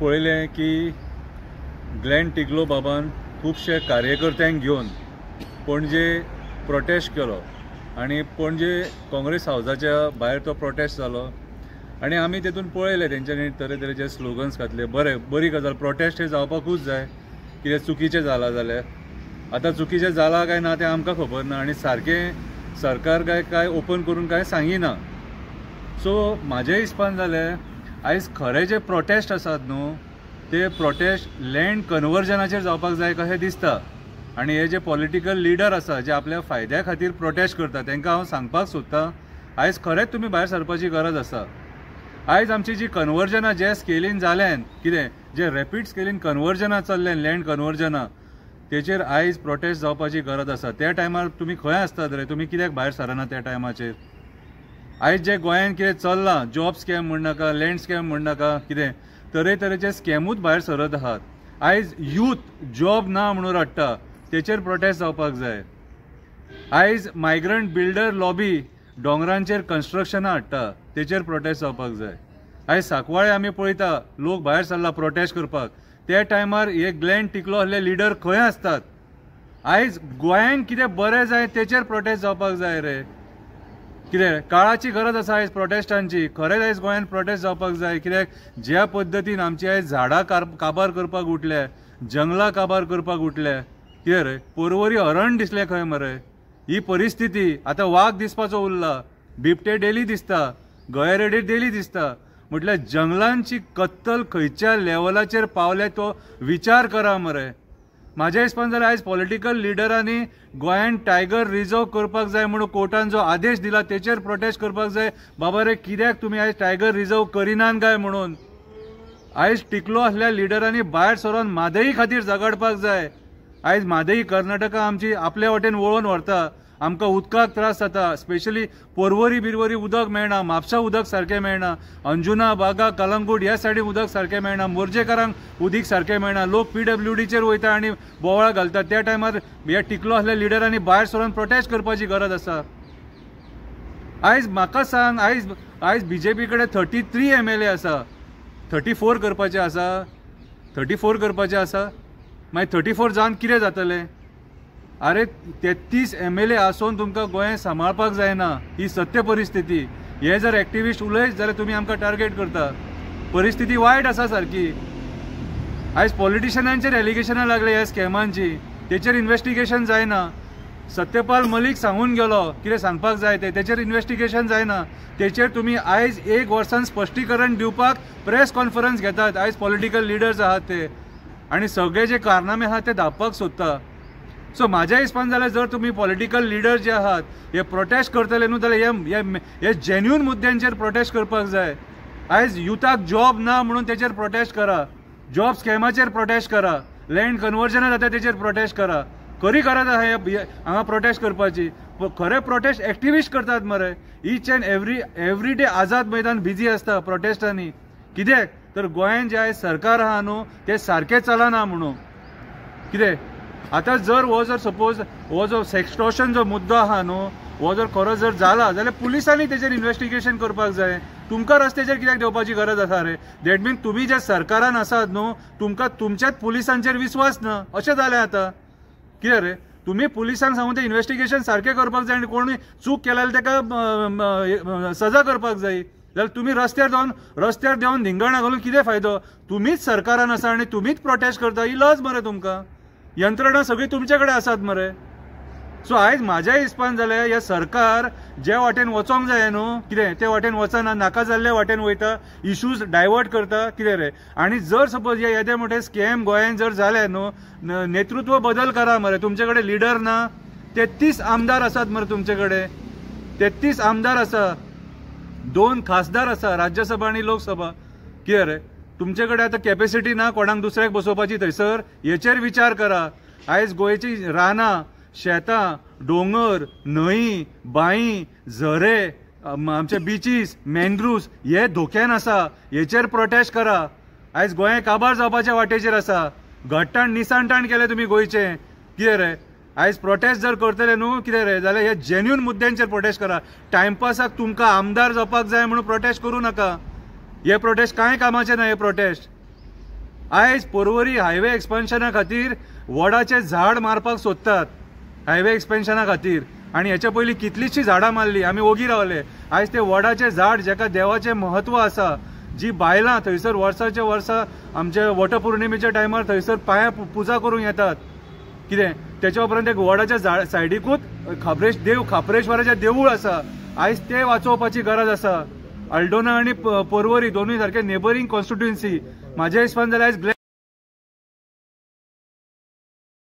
पळयलें की ग्लेन टिगलो बाबान खुबशे कार्यकर्त्यांक घेवन पणजे प्रोटेस्ट केलो आनी पणजे काँग्रेस हावसाच्या भायर तो प्रोटेस्ट जालो आनी आमी तेतून पळयलें तेंच्यांनी तरेतरेचे स्लोगन्स घातले. बरी गजाल, प्रोटेस्ट हे जावपाकूच जाय. कितें चुकीचें जालां जाल्यार आतां चुकीचें जालां काय ना तें आमकां खबर ना आनी सारकें सरकार काय ओपन करून काय सांगिना. सो म्हाज्या हिसपान जालें आयज खरे जे प्रोटेस्ट आसात न्हू ते प्रोटेस्ट लँड कन्वर्जनाचेर जावपाक जाय कशें दिसता. आनी हे जे पॉलिटिकल लिडर आसा जे आपल्या फायद्या खातीर प्रोटेस्ट करता तांकां हांव सांगपाक सोदतां आयज खरेंच तुमी भायर सरपाची गरज आसा. आयज आमची जी कन्वर्जनां जे स्केलीन जाल्यान कितें जे रॅपीड स्केलीन कन्वर्जनां चल्ल्यान लँड कन्वर्जनां तेचेर आयज प्रोटेस्ट जावपाची गरज आसा. त्या टायमार तुमी खंय आसतात रे, तुमी कित्याक भायर सरना त्या टायमाचेर? आयज जे गोंयान कितें चल्लां, जॉब स्कॅम म्हण नाका, लँड स्कॅम म्हण नाका, कितें तरेतरेचे स्कॅमूच भायर सरत आहात. आयज यूथ जॉब ना म्हणून रडटा, तेचेर प्रोटेस्ट जावपाक जाय. आयज मायग्रंट बिल्डर लॉबी दोंगरांचेर कन्स्ट्रक्शनां हाडटा, तेचेर प्रोटेस्ट जावपाक जाय. आयज सांकवाळे आमी पळयता लोक भायर सरला प्रोटेस्ट करपाक, त्या टायमार हे ग्लेन टिगलो आहले लिडर खंय आसतात? आयज गोंयान कितें बरें जाय तेचेर प्रोटेस्ट जावपाक जाय रे. कितें काळाची गरज आसा आयज प्रोटेस्टांची. खरेंच आयज गोंयान प्रोटेस्ट जावपाक जाय. कित्याक ज्या पद्दतीन आमची आयज झाडां काबार करपाक उठल्या, जंगलां काबार करपाक उठल्या, कितें रे पर्वरी हरण दिसलें खंय मरे. ही परिस्थिती आतां वाघ दिसपाचो उरला, बिबटे डेली दिसता, गयरेडे डेली दिसता. म्हटल्यार जंगलांची कत्तल खंयच्या लेवलाचेर पावले तो विचार करा मरे. म्हाज्या हिसपान जाल्यार आयज पॉलिटिकल लिडरांनी गोंयान टायगर रिजर्व करपाक जाय म्हणून कोर्टान जो आदेश दिला तेचेर प्रोटेस्ट करपाक जाय. बाबा रे कित्याक तुमी आयज टायगर रिजर्व करिनात काय म्हणून? आयज टिकलो असल्या लिडरांनी भायर सरोन म्हादई खातीर झगडपाक जाय. आयज म्हादई कर्नाटका आमची आपल्या वाटेन वळोवन व्हरता. आमकां उदकाक त्रास जाता, स्पेशली पर्वरी बिरवरी उदक मेळना, म्हापसा उदक सारकें मेळना, अंजुना बागा कलंगूट ह्या सायडीन उदक सारकें मेळना, मोर्जेकारांक उदीक सारकें मेळना. लोक PWDचेर वयता आनी बोवाळ घालतात. त्या टायमार ह्या टिकलो असल्या लिडरांनी भायर सरोन प्रोटेस्ट करपाची गरज आसा. आयज म्हाका सांग, आयज BJP कडेन 33 MLA आसा, 34 करपाचे आसा, 34 करपाचे आसा. मागीर 34 जावन कितें जातलें? अरे 33 MLA आसून तुमकां गोंय सांबाळपाक जायना, ही सत्य परिस्थिती. हे जर एक्टिविस्ट उलयत जाल्यार तुमी आमकां टार्गेट करता. परिस्थिती वायट आसा सारकी. आयज पॉलिटिशियनांचेर एलिगेशनां लागले ह्या स्कॅमांची, तेचेर इन्व्हेस्टिगेशन जायना. सत्यपाल मलीक सांगून गेलो कितें सांगपाक जाय तेचेर इन्व्हेस्टिगेशन जायना. तेचेर तुमी आयज 1 वर्सान स्पश्टीकरण दिवपाक प्रेस कॉन्फरन्स घेतात. आयज पॉलिटिकल लिडर्स आहात ते आनी सगळे जे कारनामे आहात ते धांपपाक सोदता. सो म्हाज्या हिसपान जाल्यार जर तुमी पॉलिटिकल लिडर जे आहात हे प्रोटेस्ट करतले न्हू जाल्यार हे जेन्युन मुद्द्यांचेर प्रोटेस्ट करपाक जाय. आयज युथाक जॉब ना म्हणून तेचेर प्रोटेस्ट करा, जॉब स्कॅमाचेर प्रोटेस्ट करा, लँड कन्वर्जनां जाता तेचेर प्रोटेस्ट करा. खरी गरज आहा हांगा प्रोटेस्ट करपाची. खरे प्रोटेस्ट एक्टिविस्ट करतात मरे. Each and every day Azad Maidan busy आसता प्रोटेस्टांनी. कित्याक तर गोंयान जे आयज सरकार आहा न्हू ते सारकें चलना म्हणून. कितें आतां जर हो जर सपोज हो जो सेक्स्टॉर्शन जो मुद्दो आहा न्हू हो जर खरो जर जाला जाल्यार पुलिसांनी तेचेर इन्व्हेस्टिगेशन करपाक जाय. तुमकां रस्त्याचेर कित्याक देवपाची गरज आसा रे? दॅट मीन तुमी ज्या सरकारान आसात न्हू तुमकां तुमच्याच पुलिसांचेर विस्वास ना अशें जालें आतां. कितें रे तुमी पुलिसांक सांगून तें इन्व्हेस्टिगेशन सारकें करपाक जाय आनी कोणी चूक केल्या ताका सजा करपाक जाय. जाल्यार तुमी रस्त्यार देंवन धिंगाणा घालून कितें फायदो? तुमीच सरकारान आसा आनी तुमीच प्रोटेस्ट करता, ही लज मरे तुमकां. यंत्रणा सगळी तुमचे कडेन आसात मरे. सो आयज म्हाज्या हिसपान जाल्यार हे सरकार जे वाटेन वचोंक जाय न्हू कितें ते वाटेन वचना, नाका जाल्ल्या वाटेन वयता, इश्यूज डायवर्ट करता. कितें रे आनी जर सपोज हे येदे मोठे स्कॅम गोंयान जर जाले न्हू नेतृत्व बदल करा मरे. तुमचे कडेन लिडर ना, 33 आमदार आसात मरे तुमचे कडेन, 33 आमदार आसा, 2 खासदार आसा राज्यसभा आनी लोकसभा. कितें रे तुमचे कडेन आतां कॅपेसिटी ना कोणाक दुसऱ्याक बसोवपाची थंयसर? हेचेर विचार करा. आयज गोंयची रानां, शेतां, दोंगर, न्हंय, बांय, झरे, आमचे बिचीस, मॅनग्रुव्स हे धोक्यान आसा. हेचेर प्रोटेस्ट करा. आयज गोंय काबार जावपाच्या वाटेचेर आसा. घट्टाण निसाणटाण केले तुमी गोंयचें. कितें रे आयज प्रोटेस्ट जर करतले न्हू कितें रे जाल्यार हे जेन्युन मुद्द्यांचेर प्रोटेस्ट करा. टायमपासाक तुमकां आमदार जावपाक जाय म्हणून प्रोटेस्ट करूं नाका. हे प्रोटेस्ट कांय कामाचे ना. हे प्रोटेस्ट आयज पर्वरी हायवे एक्सपेन्शना खातीर वडाचे झाड मारपाक सोदतात हायवे एक्सपेन्शना खातीर, आणि हेच्या पयलीं कितलीशीं झाडां मारली, आमी ओगी रावले. आयज ते वडाचे झाड जेका देवाचें म्हत्व आसा, जी बायलां थंयसर वर्साचे वर्सा आमचे वटपौर्णिमेच्या टायमार थंयसर पांयां पुजा करूंक येतात. कितें त्याच्या उपरांत एक वडाच्या सायडीकूच खापरेश्वराचें देवूळ आसा. आयज ते वाचोवपाची गरज आसा. आल्डोना आनी पर्वरी दोनूय सारखे नेबरिंग कॉन्स्टिट्युएन्सी. म्हाज्या हिसपान जाल्यार आयज